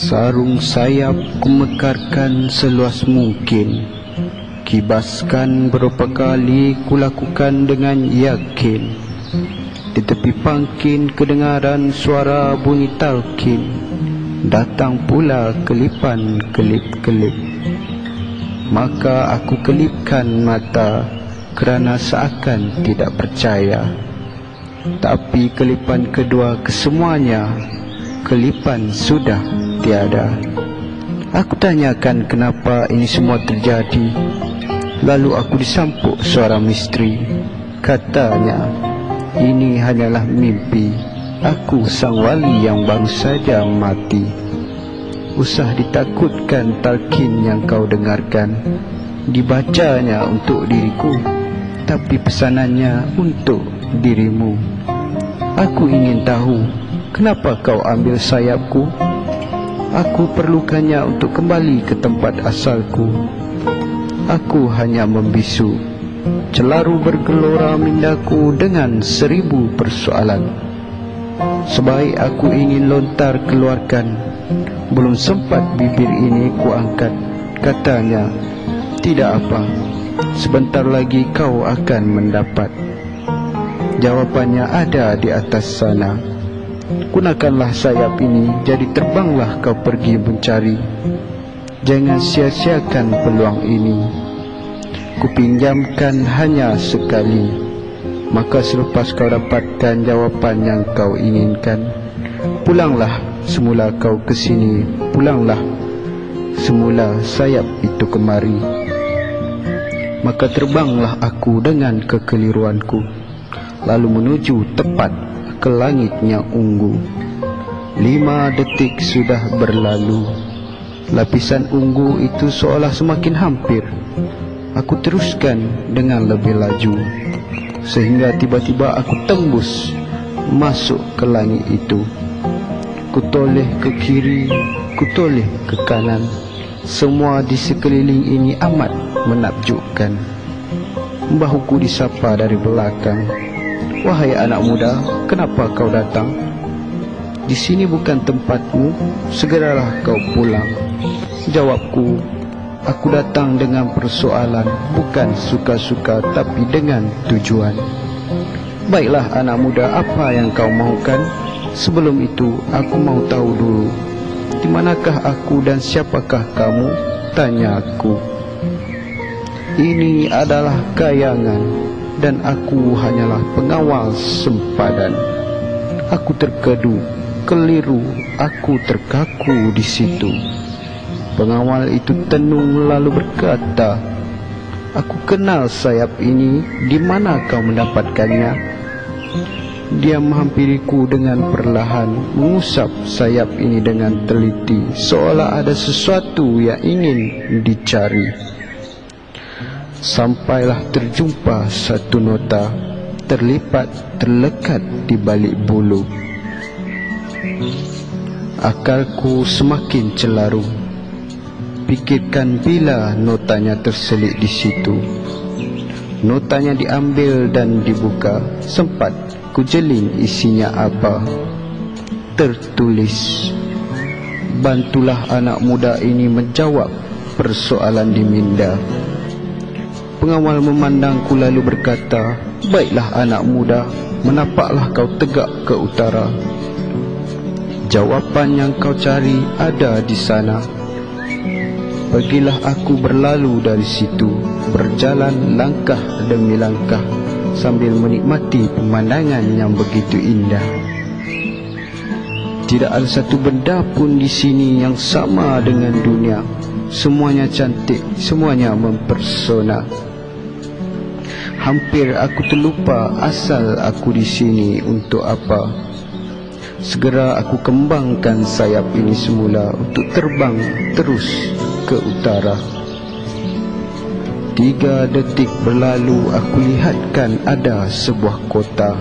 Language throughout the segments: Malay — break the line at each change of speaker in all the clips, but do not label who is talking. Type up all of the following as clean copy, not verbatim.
Sarung sayap kumekarkan seluas mungkin, kibaskan berapa kali kulakukan dengan yakin. Di tepi pangkin kedengaran suara bunyi talqin, datang pula kelipan kelip-kelip. Maka aku kelipkan mata kerana seakan tidak percaya. Tapi kelipan kedua kesemuanya, kelipan sudah tiada. Aku tanyakan kenapa ini semua terjadi. Lalu aku disampuk suara misteri. Katanya, ini hanyalah mimpi. Aku sang wali yang baru saja mati. Usah ditakutkan talqin yang kau dengarkan. Dibacanya untuk diriku, tapi pesanannya untuk dirimu. Aku ingin tahu, kenapa kau ambil sayapku? Aku perlukannya untuk kembali ke tempat asalku. Aku hanya membisu. Celaru bergelora mindaku dengan 1000 persoalan. Sebaik aku ingin lontar keluarkan, belum sempat bibir ini kuangkat. Katanya, tidak apa, sebentar lagi kau akan mendapat. Jawapannya ada di atas sana. Gunakanlah sayap ini, jadi terbanglah kau pergi mencari. Jangan sia-siakan peluang ini. Kupinjamkan hanya sekali. Maka selepas kau dapatkan jawapan yang kau inginkan, pulanglah semula kau ke sini. Pulanglah semula sayap itu kemari. Maka terbanglah aku dengan kekeliruanku, lalu menuju tepat ke langitnya ungu. 5 detik sudah berlalu. Lapisan ungu itu seolah semakin hampir. Aku teruskan dengan lebih laju, sehingga tiba-tiba aku tembus masuk ke langit itu. Kutoleh ke kiri, kutoleh ke kanan. Semua di sekeliling ini amat menakjubkan. Bahuku disapa dari belakang. Wahai anak muda, kenapa kau datang? Di sini bukan tempatmu, segeralah kau pulang. Jawabku, aku datang dengan persoalan, bukan suka-suka tapi dengan tujuan. Baiklah anak muda, apa yang kau mahukan? Sebelum itu, aku mau tahu dulu, di manakah aku dan siapakah kamu? Tanya aku. Ini adalah kayangan, dan aku hanyalah pengawal sempadan. Aku terkedu, keliru, aku terkaku di situ. Pengawal itu tenung lalu berkata, aku kenal sayap ini, di mana kau mendapatkannya? Dia menghampiriku dengan perlahan, mengusap sayap ini dengan teliti, seolah ada sesuatu yang ingin dicari. Sampailah terjumpa satu nota, terlipat terlekat di balik bulu. Akalku semakin celaru. Pikirkan bila notanya terselit di situ. Notanya diambil dan dibuka. Sempat kujelin isinya apa. Tertulis, bantulah anak muda ini menjawab persoalan di minda. Pengawal memandangku lalu berkata, baiklah anak muda, menapaklah kau tegak ke utara. Jawapan yang kau cari ada di sana. Pergilah aku berlalu dari situ, berjalan langkah demi langkah, sambil menikmati pemandangan yang begitu indah. Tidak ada satu benda pun di sini yang sama dengan dunia. Semuanya cantik, semuanya mempersona. Hampir aku terlupa asal aku di sini untuk apa. Segera aku kembangkan sayap ini semula untuk terbang terus ke utara. 3 detik berlalu, aku lihatkan ada sebuah kota.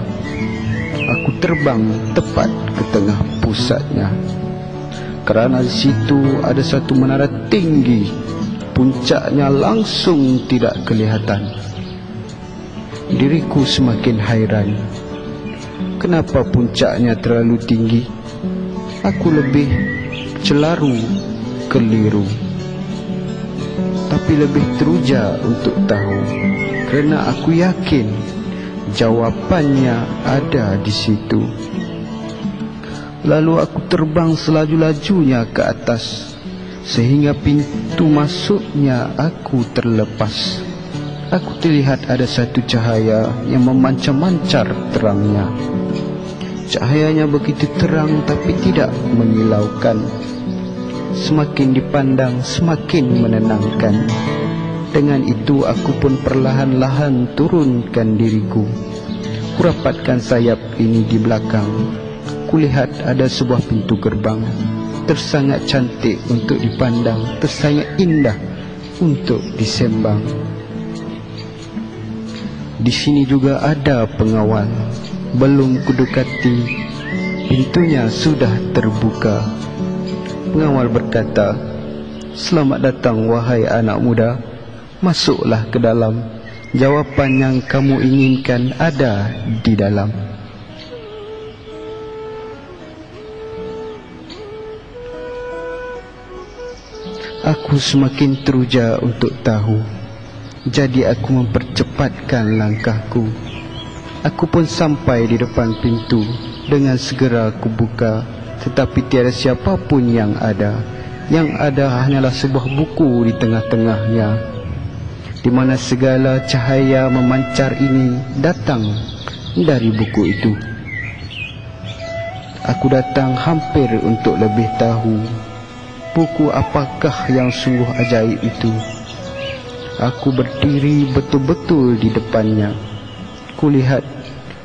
Aku terbang tepat ke tengah pusatnya. Kerana di situ ada satu menara tinggi, puncaknya langsung tidak kelihatan. Diriku semakin hairan. Kenapa puncaknya terlalu tinggi? Aku lebih celaru, keliru. Tapi lebih teruja untuk tahu, kerana aku yakin jawapannya ada di situ. Lalu aku terbang selaju-lajunya ke atas, sehingga pintu masuknya aku terlepas. Aku terlihat ada satu cahaya yang memancar-mancar terangnya. Cahayanya begitu terang tapi tidak menyilaukan. Semakin dipandang semakin menenangkan. Dengan itu aku pun perlahan-lahan turunkan diriku. Kurapatkan sayap ini di belakang. Kulihat ada sebuah pintu gerbang, tersangat cantik untuk dipandang, tersangat indah untuk disembang. Di sini juga ada pengawal. Belum kudekati, pintunya sudah terbuka. Pengawal berkata, "Selamat datang wahai anak muda. Masuklah ke dalam. Jawapan yang kamu inginkan ada di dalam." Aku semakin teruja untuk tahu. Jadi aku mempercepatkan langkahku. Aku pun sampai di depan pintu. Dengan segera aku buka, tetapi tiada siapa pun yang ada. Yang ada hanyalah sebuah buku di tengah-tengahnya, di mana segala cahaya memancar ini datang dari buku itu. Aku datang hampir untuk lebih tahu buku apakah yang sungguh ajaib itu. Aku berdiri betul-betul di depannya. Kulihat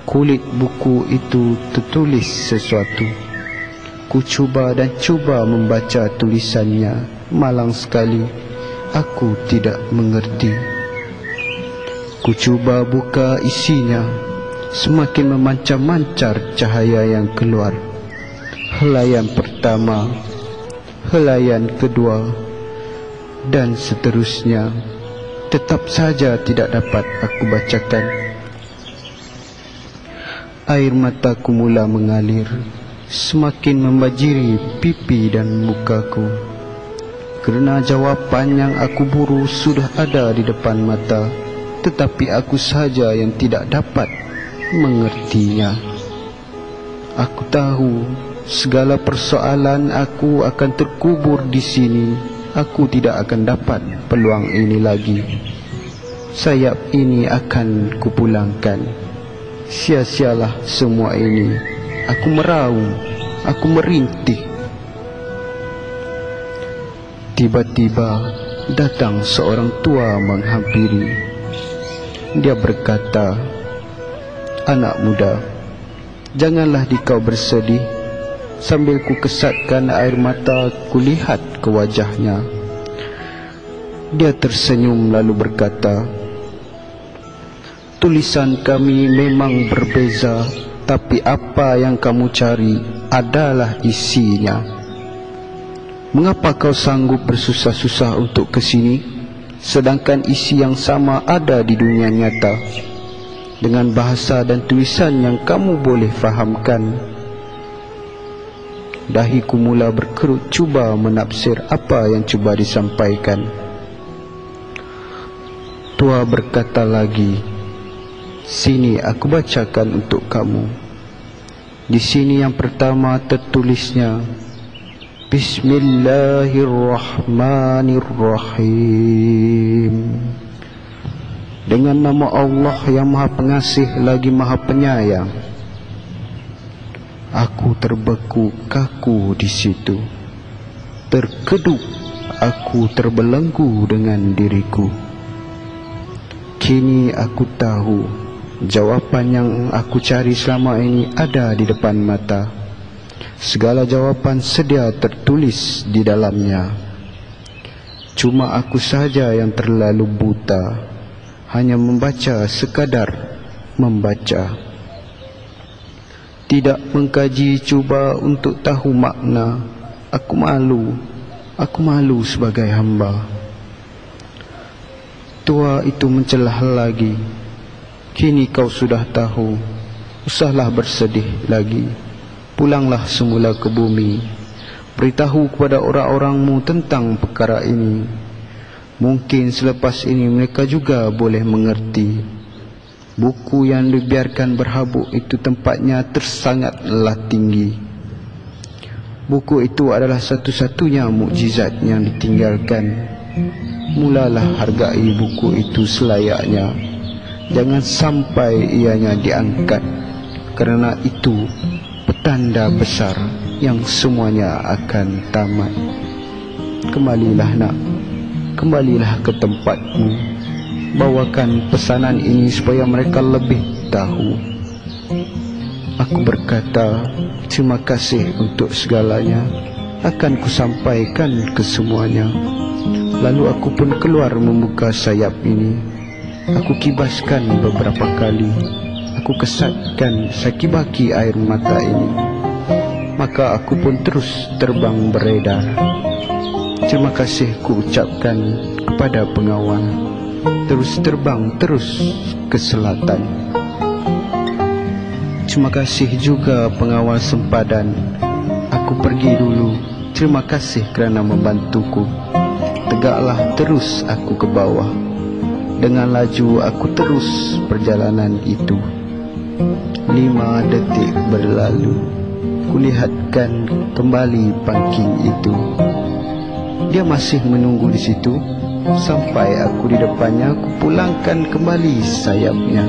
kulit buku itu tertulis sesuatu. Ku cuba dan cuba membaca tulisannya. Malang sekali, aku tidak mengerti. Ku cuba buka isinya. Semakin memancar-mancar cahaya yang keluar. Helaian pertama, helaian kedua, dan seterusnya. Tetap saja tidak dapat aku bacakan. Air mataku mula mengalir, semakin membajiri pipi dan mukaku. Kerana jawapan yang aku buru sudah ada di depan mata, tetapi aku saja yang tidak dapat mengertinya. Aku tahu segala persoalan aku akan terkubur di sini. Aku tidak akan dapat peluang ini lagi. Sayap ini akan kupulangkan. Sia-sialah semua ini. Aku meraung, aku merintih. Tiba-tiba datang seorang tua menghampiri. Dia berkata, "Anak muda, janganlah dikau bersedih." Sambil ku kesatkan air mata, kulihat ke wajahnya. Dia tersenyum lalu berkata, "Tulisan kami memang berbeza, tapi apa yang kamu cari adalah isinya. Mengapa kau sanggup bersusah-susah untuk ke sini, sedangkan isi yang sama ada di dunia nyata, dengan bahasa dan tulisan yang kamu boleh fahamkan?" Dahiku mula berkerut cuba menafsir apa yang cuba disampaikan. Tua berkata lagi, "Sini aku bacakan untuk kamu. Di sini yang pertama tertulisnya, Bismillahirrahmanirrahim. Dengan nama Allah yang Maha Pengasih lagi Maha Penyayang." Aku terbeku kaku di situ. Terkeduk, aku terbelenggu dengan diriku. Kini aku tahu jawapan yang aku cari selama ini ada di depan mata. Segala jawapan sedia tertulis di dalamnya. Cuma aku saja yang terlalu buta, hanya membaca sekadar membaca. Tidak mengkaji cuba untuk tahu makna. Aku malu sebagai hamba. Tua itu mencelah lagi, "Kini kau sudah tahu, usahlah bersedih lagi. Pulanglah semula ke bumi. Beritahu kepada orang-orangmu tentang perkara ini. Mungkin selepas ini mereka juga boleh mengerti. Buku yang dibiarkan berhabuk itu tempatnya tersangatlah tinggi. Buku itu adalah satu-satunya mukjizat yang ditinggalkan. Mulalah hargai buku itu selayaknya. Jangan sampai ianya diangkat, kerana itu petanda besar yang semuanya akan tamat. Kembalilah nak, kembalilah ke tempatmu. Bawakan pesanan ini supaya mereka lebih tahu. Aku berkata, terima kasih untuk segalanya. Akan kusampaikan ke semuanya. Lalu aku pun keluar membuka sayap ini. Aku kibaskan beberapa kali. Aku kesatkan sakibaki air mata ini. Maka aku pun terus terbang beredar. Terima kasih ku ucapkan kepada pengawal. Terus terbang terus ke selatan. Terima kasih juga pengawal sempadan. Aku pergi dulu. Terima kasih kerana membantuku. Tegaklah terus aku ke bawah. Dengan laju aku terus perjalanan itu. 5 detik berlalu. Kulihatkan kembali pangking itu. Dia masih menunggu di situ. Sampai aku di depannya, aku pulangkan kembali sayapnya.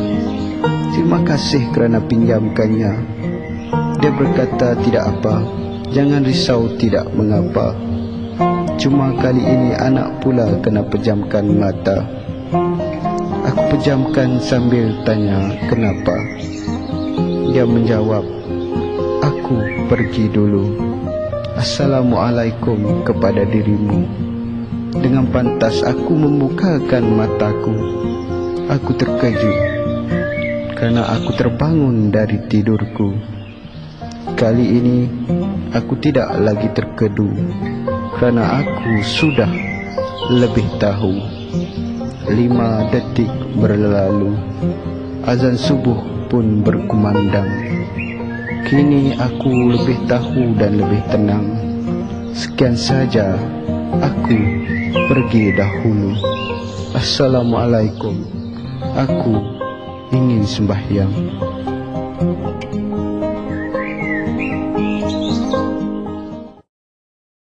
Terima kasih kerana pinjamkannya. Dia berkata, tidak apa. Jangan risau, tidak mengapa. Cuma kali ini anak pula kena pejamkan mata. Aku pejamkan sambil tanya, kenapa? Dia menjawab, aku pergi dulu. Assalamualaikum kepada dirimu. Dengan pantas aku membukakan mataku. Aku terkejut kerana aku terbangun dari tidurku. Kali ini aku tidak lagi terkedu, kerana aku sudah lebih tahu. 5 detik berlalu. Azan subuh pun berkumandang. Kini aku lebih tahu dan lebih tenang. Sekian saja, aku pergi dahulu. Assalamualaikum. Aku ingin sembahyang.